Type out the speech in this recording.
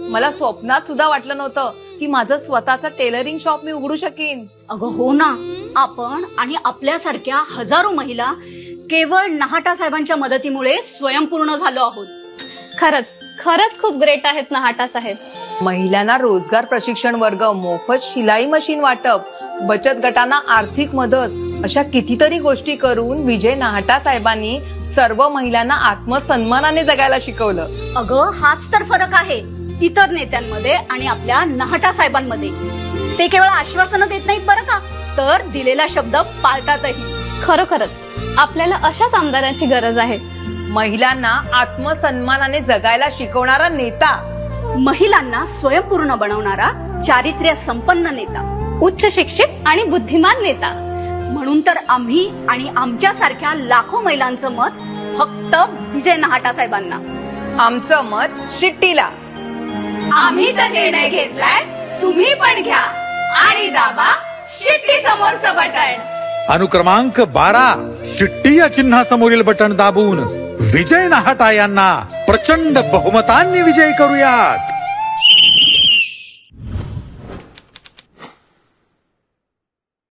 मला स्वप्नात सुद्धा वाटलं नव्हतं की माझं स्वतःचं टेलरिंग शॉप मी उघडू शकेन. अगं हो ना, आपण आणि आपल्यासारख्या हजारो महिला केवळ नहाटा साहेबांच्या मदतीमुळे स्वयंपूर्ण झालो आहोत. खरंच खरंच खूप ग्रेट आहेत नहाटा साहेब. महिलांना रोजगार प्रशिक्षण वर्ग, मोफत शिलाई मशीन वाटप, बचत गटांना आर्थिक मदत अशा कितीतरी गोष्टी करून विजय नहाटा साहेबांनी सर्व महिलांना आत्मसन्मानाने जगायला शिकवलं. अगं हाच तर फरक आहे इतर नेत्यांमध्ये आणि आपल्या नहाटा साहेबांमध्ये. ते केवळ आश्वासनं देत नाहीत बरं का, तर दिलेला शब्द पाळतातही. खरोखरच आपल्याला अशाच आमदारांची गरज आहे. महिलांना आत्मसन्मानाने जगायला शिकवणारा नेता, महिलांना स्वयंपूर्ण बनवणारा चारित्र्य संपन्न नेता, उच्च शिक्षित आणि बुद्धिमान नेता. म्हणून तर आम्ही आणि आमच्यासारख्या लाखो महिलांचं मत फक्त विजय नहाटा साहेबांना. आमचं मत शिट्टीला. आम्ही तर निर्णय घेतलाय, तुम्ही पण घ्या आणि दाबा शिट्टी समोरचं बटन. अनुक्रमांक 12 शिट्टी या चिन्हासमोरील बटन दाबून विजय नहाटा यांना प्रचंड बहुमतांनी विजयी करूयात.